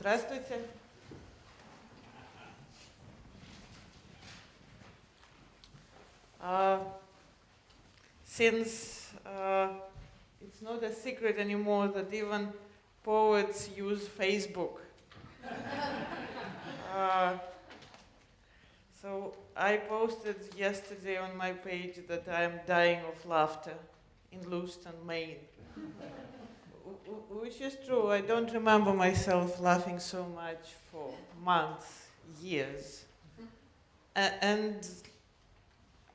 Здравствуйте. Since it's not a secret anymore that even poets use Facebook. So I posted yesterday on my page that I am dying of laughter in Lewiston, Maine. Which is true. I don't remember myself laughing so much for months, years. And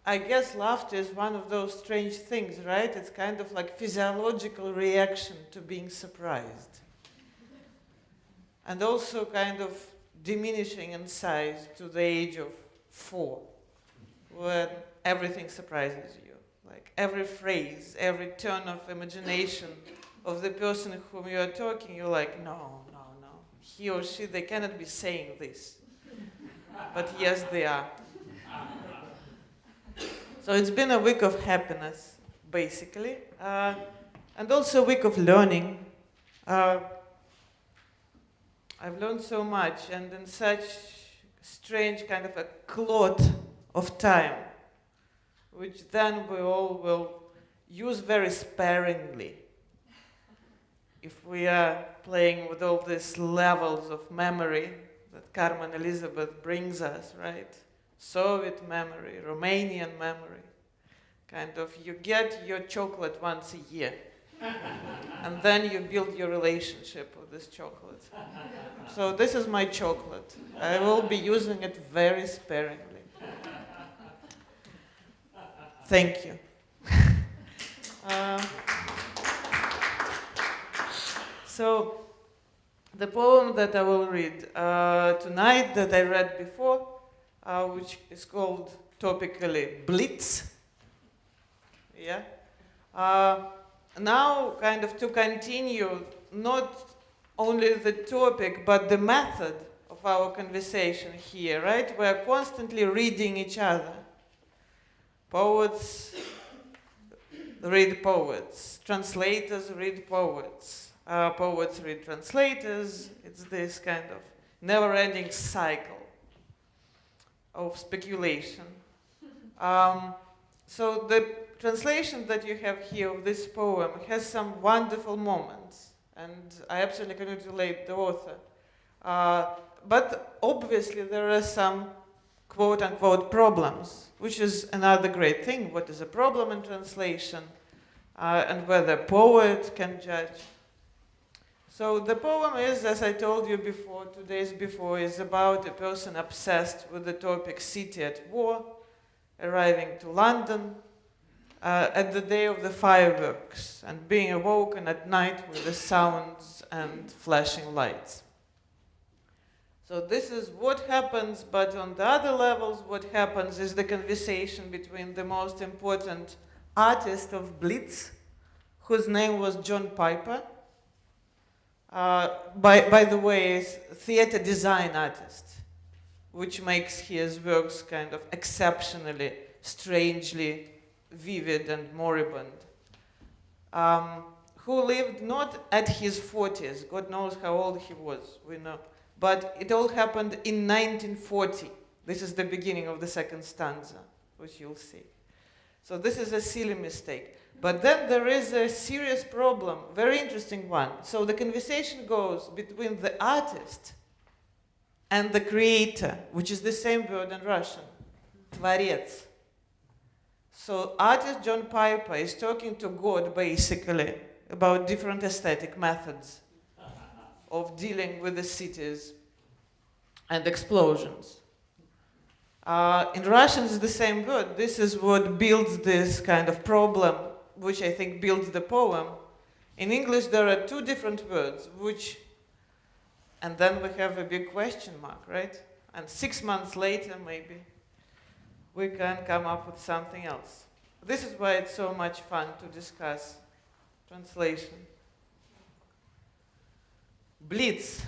I guess laughter is one of those strange things, right? It's kind of like physiological reaction to being surprised. And also kind of diminishing in size to the age of 4, when everything surprises you. Like every phrase, every turn of imagination of the person whom you are talking, you're like, no. He or she, they cannot be saying this. But yes, they are. So it's been a week of happiness, basically, and also a week of learning. I've learned so much, and in such strange kind of a clot of time, which then we all will use very sparingly. If we are playing with all these levels of memory that Carmen Elizabeth brings us, right? Soviet memory, Romanian memory. Kind of, you get your chocolate once a year. And then you build your relationship with this chocolate. So this is my chocolate. I will be using it very sparingly. Thank you. So the poem that I will read tonight, that I read before, which is called topically Blitz. Yeah. Now, kind of to continue, not only the topic, but the method of our conversation here, right? We're constantly reading each other. Poets read poets. Translators read poets. Poets read translators. It's this kind of never-ending cycle of speculation. So the translation that you have here of this poem has some wonderful moments, and I absolutely congratulate the author. But obviously there are some quote-unquote problems, which is another great thing. What is a problem in translation, and whether a poet can judge. So the poem is, as I told you before, 2 days before, is about a person obsessed with the topic city at war, arriving to London at the day of the fireworks and being awoken at night with the sounds and flashing lights. So this is what happens, but on the other levels, what happens is the conversation between the most important artist of Blitz, whose name was John Piper. By the way, is a theater design artist, which makes his works kind of exceptionally, strangely vivid and moribund. Who lived not at his 40s, God knows how old he was, we know. But it all happened in 1940. This is the beginning of the second stanza, which you'll see. So this is a silly mistake. But then there is a serious problem, very interesting one. So the conversation goes between the artist and the creator, which is the same word in Russian, Tvarец. So artist John Piper is talking to God, basically, about different aesthetic methods of dealing with the cities and explosions. In Russian, it's the same word. This is what builds this kind of problem, which I think builds the poem. In English, there are 2 different words, and then we have a big question mark, right? And 6 months later, maybe, we can come up with something else. This is why it's so much fun to discuss translation. Блиц.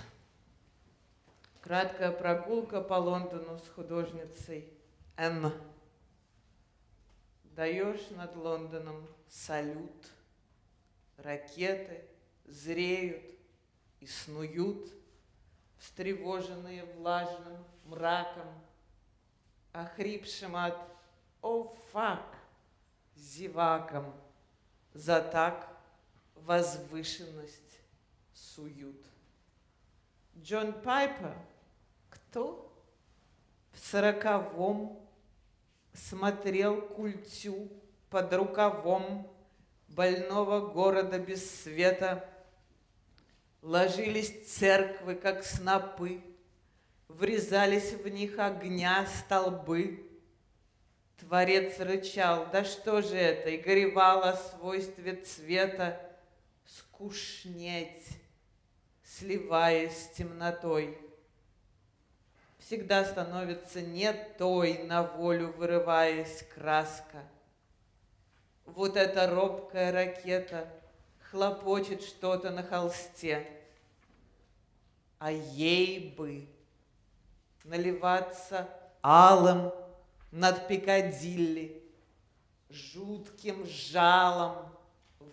Краткая прогулка по Лондону с художницей Н. Даешь над Лондоном салют. Ракеты зреют и снуют. встревоженные влажным мраком, охрипшим от «О, фак!» зеваком, за так возвышенность суют. Джон Пайпер, кто в 40-м смотрел культю под рукавом больного города без света, ложились церквы, как снопы, врезались в них огня столбы. Творец рычал: да что же это, и горевал о свойстве цвета скучнеть, сливаясь с темнотой. Всегда становится не той, на волю вырываясь краска. Вот эта робкая ракета хлопочет что-то на холсте, а ей бы наливаться алым над Пикадилли, жутким жалом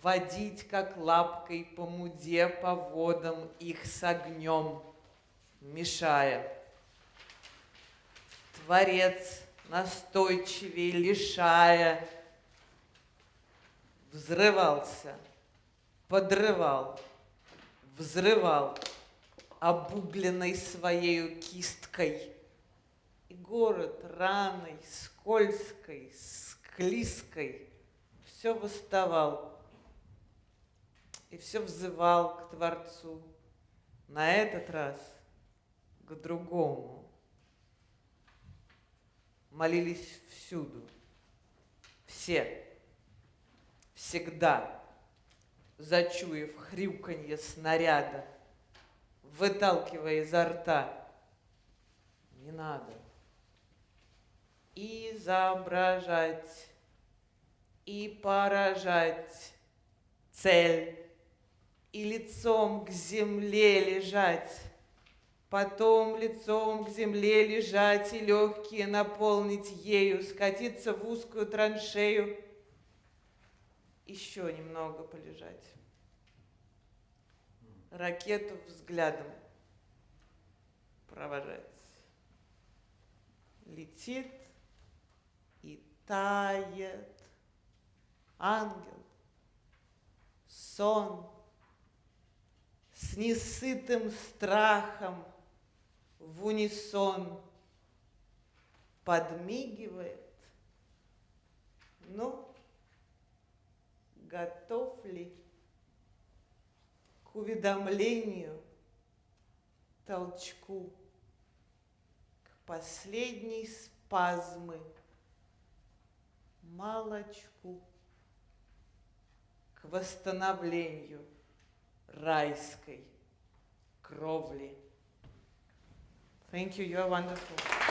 водить, как лапкой по муде, по водам их с огнем, мешая. Творец настойчивее лишая, взрывался, подрывал, взрывал обугленной своею кисткой. И город раной, скользкой, склизкой все восставал и все взывал к Творцу, на этот раз к другому. Молились всюду, все, всегда, зачуяв хрюканье снаряда, выталкивая изо рта: не надо изображать и поражать цель, и лицом к земле лежать, потом лицом к земле лежать и легкие наполнить ею, скатиться в узкую траншею, еще немного полежать. Ракету взглядом провожать. Летит и тает ангел, сон с несытым страхом в унисон подмигивает. Ну, готов ли к уведомлению, толчку, к последней спазмы, молочку, к восстановлению райской кровли. Thank you, you are wonderful.